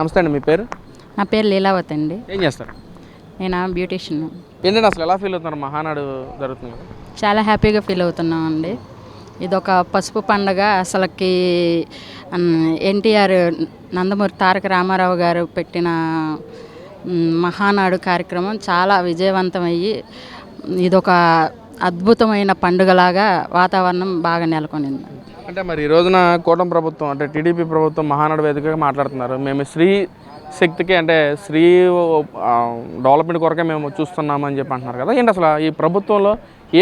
నమస్తే అండి, మీ పేరు? నా పేరు లీలావతి అండి. ఏం చేస్తారు? నేను బ్యూటీషియన్. ఏంటంటే అసలు ఎలా ఫీల్ అవుతున్నారు మహానాడు జరుగుతుంది కదా? చాలా హ్యాపీగా ఫీల్ అవుతున్నాం అండి. ఇదొక పసుపు పండగ. అసలుకి ఎన్టీఆర్ నందమూరి తారక రామారావు గారు పెట్టిన మహానాడు కార్యక్రమం చాలా విజయవంతమయ్యి ఇదొక అద్భుతమైన పండుగలాగా వాతావరణం బాగా నెలకొనింది. అంటే మరి ఈ రోజున కూటమి ప్రభుత్వం అంటే టీడీపీ ప్రభుత్వం మహానాడు వేదికగా మాట్లాడుతున్నారు. మేము స్త్రీ శక్తికి అంటే స్త్రీ డెవలప్మెంట్ కొరకే మేము చూస్తున్నామని చెప్పి అంటున్నారు కదా. ఏంటి అసలు ఈ ప్రభుత్వంలో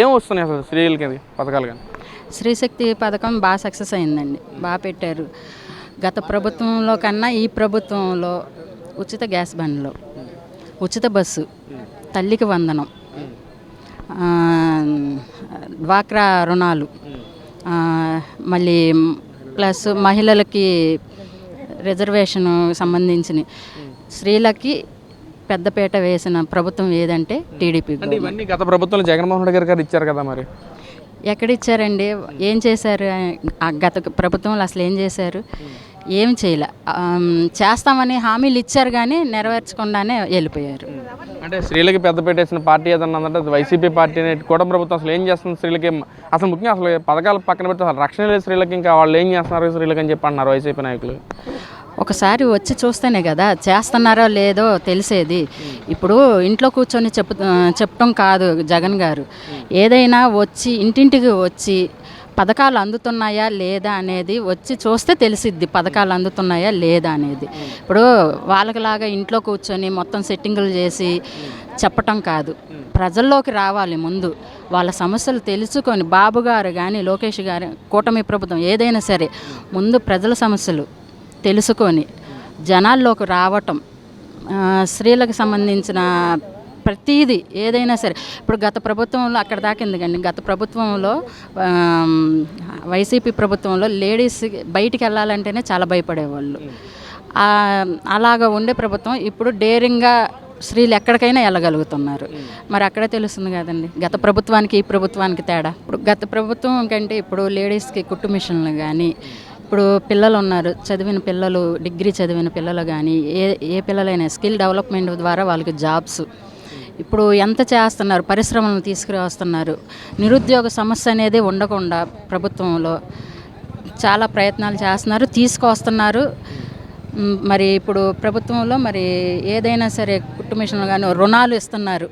ఏం వస్తున్నాయి అసలు స్త్రీలకి పథకాలు? కానీ స్త్రీశక్తి పథకం బాగా సక్సెస్ అయిందండి, బాగా పెట్టారు. గత ప్రభుత్వంలో కన్నా ఈ ప్రభుత్వంలో ఉచిత గ్యాస్ బండ్లు, ఉచిత బస్సు, తల్లికి వందనం, డ్వాక్రా రుణాలు, మళ్ళీ ప్లస్ మహిళలకి రిజర్వేషన్ సంబంధించిన స్త్రీలకి పెద్దపీట వేసిన ప్రభుత్వం ఏదంటే టీడీపీ. అంటే ఇవన్నీ గత ప్రభుత్వంలో జగన్మోహన్ రెడ్డి గారు ఇచ్చారు కదా, మరి ఎక్కడిచ్చారండి? ఏం చేశారు? గత ప్రభుత్వంలో అసలు ఏం చేశారు? ఏం చేయలే. చేస్తామని హామీలు ఇచ్చారు కానీ నెరవేర్చకుండానే వెళ్ళిపోయారు. అంటే స్త్రీలకి పెద్ద పెట్టేసిన పార్టీ ఏదన్నా అంటే వైసీపీ పార్టీ కూటమి ప్రభుత్వం అసలు ఏం చేస్తుంది స్త్రీలకి? అసలు ముఖ్యంగా అసలు పథకాలు పక్కన పెడితే అసలు రక్షణ లేదు స్త్రీలకి. ఇంకా వాళ్ళు ఏం చేస్తున్నారు స్త్రీలకి అని చెప్పి అన్నారు వైసీపీ నాయకులు. ఒకసారి వచ్చి చూస్తేనే కదా చేస్తున్నారో లేదో తెలిసేది. ఇప్పుడు ఇంట్లో కూర్చొని చెప్పటం కాదు జగన్ గారు. ఏదైనా వచ్చి ఇంటింటికి వచ్చి పథకాలు అందుతున్నాయా లేదా అనేది వచ్చి చూస్తే తెలిసిద్ది, పథకాలు అందుతున్నాయా లేదా అనేది. ఇప్పుడు వాళ్ళకిలాగా ఇంట్లో కూర్చొని మొత్తం సెట్టింగులు చేసి చెప్పటం కాదు, ప్రజల్లోకి రావాలి. ముందు వాళ్ళ సమస్యలు తెలుసుకొని బాబు గారు కానీ లోకేష్ గారు కూటమి ప్రభుత్వం ఏదైనా సరే ముందు ప్రజల సమస్యలు తెలుసుకొని జనాల్లోకి రావటం, స్త్రీలకు సంబంధించిన ప్రతీది ఏదైనా సరే. ఇప్పుడు గత ప్రభుత్వంలో అక్కడ దాకా ఎందుకండి, గత ప్రభుత్వంలో వైసీపీ ప్రభుత్వంలో లేడీస్ బయటికి వెళ్ళాలంటేనే చాలా భయపడేవాళ్ళు. అలాగా ఉండే ప్రభుత్వం ఇప్పుడు డేరింగ్గా స్త్రీలు ఎక్కడికైనా వెళ్ళగలుగుతున్నారు. మరి అక్కడే తెలుస్తుంది కదండి గత ప్రభుత్వానికి ఈ ప్రభుత్వానికి తేడా. ఇప్పుడు గత ప్రభుత్వం కంటే ఇప్పుడు లేడీస్కి కుట్టు మిషన్లు కానీ, ఇప్పుడు పిల్లలు ఉన్నారు, చదివిన పిల్లలు, డిగ్రీ చదివిన పిల్లలు కానీ ఏ పిల్లలైనా స్కిల్ డెవలప్మెంట్ ద్వారా వాళ్ళకి జాబ్స్ ఇప్పుడు ఎంత చేస్తున్నారు, పరిశ్రమలను తీసుకువస్తున్నారు. నిరుద్యోగ సమస్య అనేది ఉండకుండా ప్రభుత్వంలో చాలా ప్రయత్నాలు చేస్తున్నారు, తీసుకువస్తున్నారు. మరి ఇప్పుడు ప్రభుత్వంలో మరి ఏదైనా సరే కుట్టు మిషన్లు కానీ రుణాలు ఇస్తున్నారు.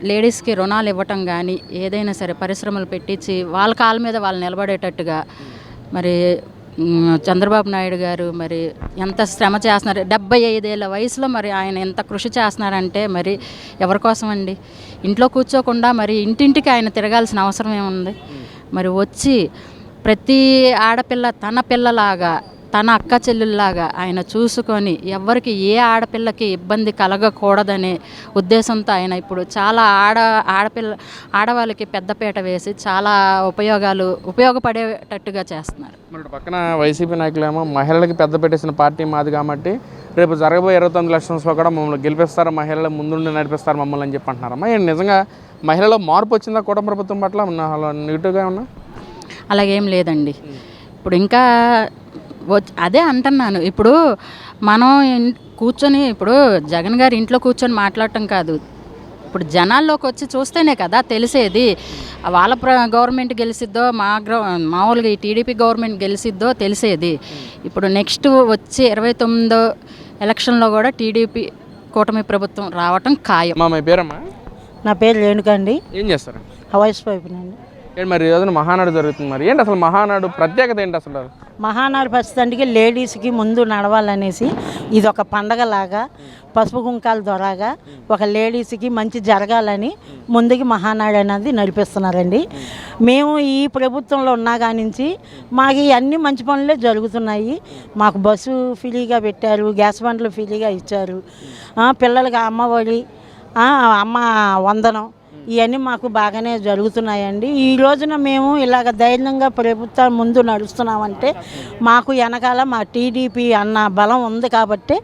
లేడీస్కి రుణాలు ఇవ్వటం కానీ ఏదైనా సరే పరిశ్రమలు పెట్టించి వాళ్ళ కాళ్ళ మీద వాళ్ళు నిలబడేటట్టుగా మరి చంద్రబాబు నాయుడు గారు మరి ఎంత శ్రమ చేస్తున్నారు. 75 ఏళ్ళ వయసులో మరి ఆయన ఎంత కృషి చేస్తున్నారంటే మరి ఎవరి కోసం అండి? ఇంట్లో కూర్చోకుండా మరి ఇంటింటికి ఆయన తిరగాల్సిన అవసరం ఏముంది? మరి వచ్చి ప్రతి ఆడపిల్ల తన పిల్లలాగా, తన అక్క చెల్లెల్లాగా ఆయన చూసుకొని ఎవరికి ఏ ఆడపిల్లకి ఇబ్బంది కలగకూడదనే ఉద్దేశంతో ఆయన ఇప్పుడు చాలా ఆడవాళ్ళకి పెద్దపీట వేసి చాలా ఉపయోగపడేటట్టుగా చేస్తున్నారు. మరి పక్కన వైసీపీ నాయకులేమో మహిళలకి పెద్ద పెట్టేసిన పార్టీ మాది కాబట్టి రేపు జరగబోయే 29 ఎలక్షన్స్లో కూడా మమ్మల్ని గెలిపిస్తారు, మహిళలు ముందుండి నడిపిస్తారు మమ్మల్ని అని చెప్పి అంటున్నారమ్మా. నిజంగా మహిళలో మార్పు వచ్చిందా కూటమి ప్రభుత్వం పట్ల? నెగిటివ్గా ఉన్నా? అలాగేం లేదండి. ఇప్పుడు ఇంకా అదే అంటున్నాను. ఇప్పుడు మనం కూర్చొని ఇప్పుడు జగన్ గారు ఇంట్లో కూర్చొని మాట్లాడటం కాదు, ఇప్పుడు జనాల్లోకి వచ్చి చూస్తేనే కదా తెలిసేది. వాళ్ళ గవర్నమెంట్ గెలిచిద్దో మామూలుగా ఈ టీడీపీ గవర్నమెంట్ గెలిచిద్దో తెలిసేది. ఇప్పుడు నెక్స్ట్ వచ్చే 29 ఎలక్షన్లో కూడా టీడీపీ కూటమి ప్రభుత్వం రావటం ఖాయం. మా పేరమ్మా? నా పేరు రేణుక అండి. ఏం చేస్తారు? హౌస్ వైఫ్నండి. ఏంటి మరి ఈరోజున మహానాడు జరుగుతుంది, మరి ఏంటి అసలు మహానాడు ప్రత్యేకత ఏంటి అసలు? మహానాడు ప్రస్తుతానికి లేడీస్కి ముందు నడవాలనేసి ఇది ఒక పండగలాగా పసుపు కుంకాల ద్వారాగా ఒక లేడీస్కి మంచి జరగాలని ముందుకి మహానాడు అనేది నడిపిస్తున్నారండి. మేము ఈ ప్రభుత్వంలో ఉన్నా కానించి మాకు అన్ని మంచి పనులే జరుగుతున్నాయి. మాకు బస్సు ఫ్రీగా పెట్టారు, గ్యాస్ బండ్లు ఫ్రీగా ఇచ్చారు, పిల్లలకి అమ్మఒడి, అమ్మ వందనం, ఇవన్నీ మాకు బాగానే జరుగుతున్నాయండి. ఈ రోజున మేము ఇలాగ ధైర్యంగా ప్రభుత్వం ముందు నడుస్తున్నామంటే మాకు వెనకాల మా టీడీపీ అన్న బలం ఉంది కాబట్టి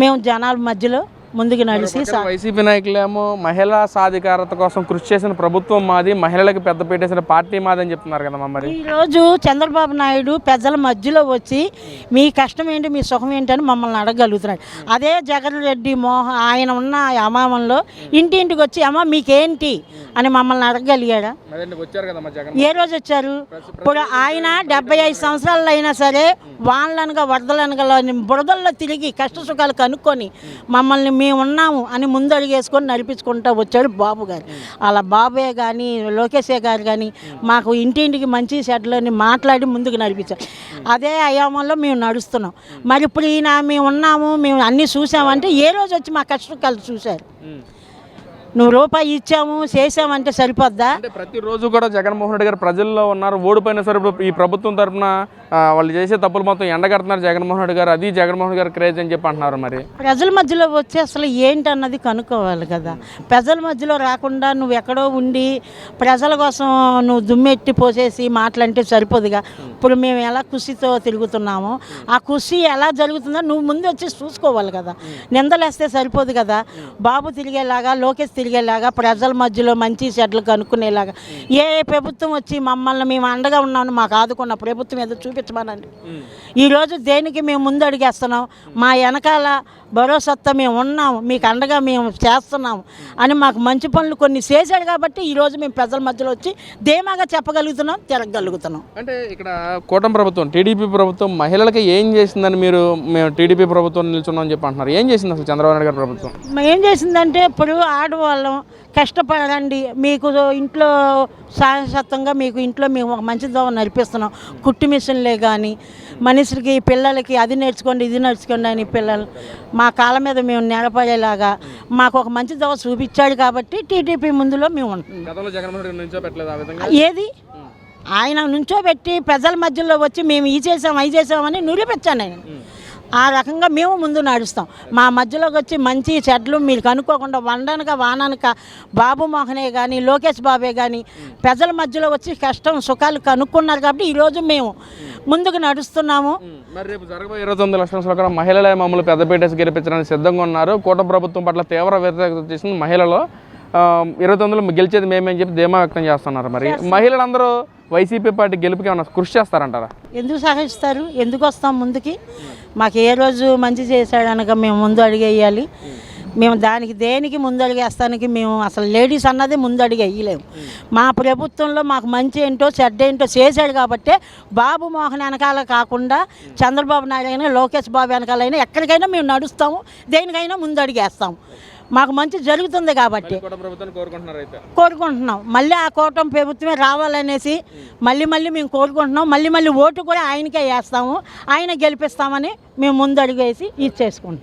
మేము జనాల మధ్యలో ముందుకు నడిచి వైసీపీ నాయకులేమో మహిళా సాధికారత కోసం కృషి చేసిన ప్రభుత్వం మాది, మహిళలకు పెద్ద పెట్టేసిన పార్టీ మాది అని చెప్తున్నారు కదా మరి. ఈరోజు చంద్రబాబు నాయుడు ప్రజల మధ్యలో వచ్చి మీ కష్టం ఏంటి, మీ సుఖం ఏంటి అని మమ్మల్ని అడగగలుగుతున్నాడు. అదే జగన్ రెడ్డి ఆయన ఉన్న అమామంలో ఇంటింటికి వచ్చి అమ్మ మీకేంటి అని మమ్మల్ని అడగగలిగాడా? ఏ రోజు వచ్చారు? ఇప్పుడు ఆయన 75 సంవత్సరాలు అయినా సరే వాళ్ళనగా వరదలనగా బురదల్లో తిరిగి కష్ట సుఖాలు కనుక్కొని మమ్మల్ని మేము ఉన్నాము అని ముందు అడిగేసుకొని నడిపించుకుంటూ వచ్చాడు బాబు గారు. అలా బాబే కానీ లోకేషే గారు కానీ మాకు ఇంటింటికి మంచి చెడ్లని మాట్లాడి ముందుకు నడిపించారు. అదే అయామంలో మేము నడుస్తున్నాం. మరి ఇప్పుడు ఈయన మేము ఉన్నాము, మేము అన్నీ చూసామంటే ఏ రోజు వచ్చి మా కష్ట సుఖాలు చూశారు? నువ్వు రూపాయి ఇచ్చాము చేసామంటే సరిపోద్దా? అంటే ప్రతిరోజు కూడా జగన్మోహన్ రెడ్డి గారు ప్రజల్లో ఉన్నారు, ఓడిపోయిన సరే ఇప్పుడు ఈ ప్రభుత్వం తరఫున వాళ్ళు చేసే తప్పులు మొత్తం ఎండగడుతున్నారు జగన్మోహన్ రెడ్డి గారు, అది జగన్మోహన్ గారు క్రేజ్ అని చెప్పి అంటున్నారు. మరి ప్రజల మధ్యలో వచ్చి అసలు ఏంటి అన్నది కనుక్కోవాలి కదా. ప్రజల మధ్యలో రాకుండా నువ్వు ఎక్కడో ఉండి ప్రజల కోసం నువ్వు దుమ్మెట్టి పోసేసి మాటలంటే సరిపోదుగా. ఇప్పుడు మేము ఎలా కృషితో తిరుగుతున్నామో ఆ కృషి ఎలా జరుగుతుందో నువ్వు ముందు వచ్చి చూసుకోవాలి కదా. నిందలేస్తే సరిపోదు కదా. బాబు తిరిగేలాగా, లోకేష్ తిరిగేలాగా, ప్రజల మధ్యలో మంచి చెడ్లు కనుక్కునేలాగా ఏ ప్రభుత్వం వచ్చి మమ్మల్ని మేము అండగా ఉన్నామని మాకు ఆదుకున్న ప్రభుత్వం ఏదో చూపించమనండి. ఈరోజు దేనికి మేము ముందు అడిగేస్తున్నాం, మా వెనకాల భరోసాతో మేము ఉన్నాము, మీకు అండగా మేము చేస్తున్నాము అని మాకు మంచి పనులు కొన్ని చేశాడు కాబట్టి ఈరోజు మేము ప్రజల మధ్యలో వచ్చి ధీమాగా చెప్పగలుగుతున్నాం, తిరగగలుగుతున్నాం. అంటే ఇక్కడ కూటమి ప్రభుత్వం, టీడీపీ ప్రభుత్వం మహిళలకి ఏం చేసిందని మేము టీడీపీ ప్రభుత్వం నిల్చున్నాం అని చెప్పి అంటున్నారు. ఏం చేసింది అసలు చంద్రబాబు నాయుడు గారి ప్రభుత్వం? ఏం చేసిందంటే ఇప్పుడు ఆడవాళ్ళం కష్టపడండి, మీకు ఇంట్లో శాశ్వతంగా మీకు ఇంట్లో మేము ఒక మంచి దోవ నడిపిస్తున్నాం. కుట్టు మిషన్లే కానీ మనుషులకి పిల్లలకి అది నేర్చుకోండి ఇది నేర్చుకోండి అని పిల్లలు మా కాళ్ళ మీద మేము నిలబడేలాగా మాకు ఒక మంచి దోవ చూపించాడు కాబట్టి టీడీపీ ముందులో మేము ఉంటున్నాం. ఏది ఆయన నుంచోబెట్టి ప్రజల మధ్యలో వచ్చి మేము ఈ చేసాం అవి చేసామని నిరూపించాను ఆయన. ఆ రకంగా మేము ముందు నడుస్తాం. మా మధ్యలోకి వచ్చి మంచి చెడ్లు మీరు కనుక్కోకుండా వండనక వాననక బాబు మోహనే కానీ లోకేష్ బాబే కానీ ప్రజల మధ్యలో వచ్చి కష్టం సుఖాలు కనుక్కున్నారు కాబట్టి ఈరోజు మేము ముందుకు నడుస్తున్నాము. మరి రేపు జరగబోయే 29 లక్షల కూడా మహిళలే మమ్మల్ని పెద్దపేటేసి గెలిపించడానికి సిద్ధంగా ఉన్నారు. కూటమి ప్రభుత్వం పట్ల తీవ్ర వ్యతిరేకత చేసిన మహిళలు 29 గెలిచేది మేమేం చెప్పి ధీమా వ్యక్తం చేస్తున్నారు. మరి మహిళలందరూ వైసీపీ పార్టీ గెలుపుకి ఏమన్నా కృషి చేస్తారంటారా? ఎందుకు సహకరిస్తారు? ఎందుకు వస్తాం ముందుకి? మాకు ఏ రోజు మంచి చేశాడనక మేము ముందు అడిగేయాలి. మేము దేనికి ముందు అడిగేస్తానికి మేము అసలు లేడీస్ అన్నది ముందు అడిగి వేయలేము. మా ప్రభుత్వంలో మాకు మంచి ఏంటో చెడ్డ ఏంటో చేశాడు కాబట్టి బాబు మోహన్ వెనకాల కాకుండా చంద్రబాబు నాయుడు అయినా లోకేష్ బాబు వెనకాలైనా ఎక్కడికైనా మేము నడుస్తాము, దేనికైనా ముందు అడిగేస్తాము. మాకు మంచి జరుగుతుంది కాబట్టి కోరుకుంటున్నాం. మళ్ళీ ఆ కూటమి ప్రభుత్వమే రావాలనేసి మళ్ళీ మేము కోరుకుంటున్నాం. మళ్ళీ ఓటు కూడా ఆయనకే వేస్తాము, ఆయన గెలిపిస్తామని మేము ముందు అడుగు వేసి ఇది చేసుకుంటాం.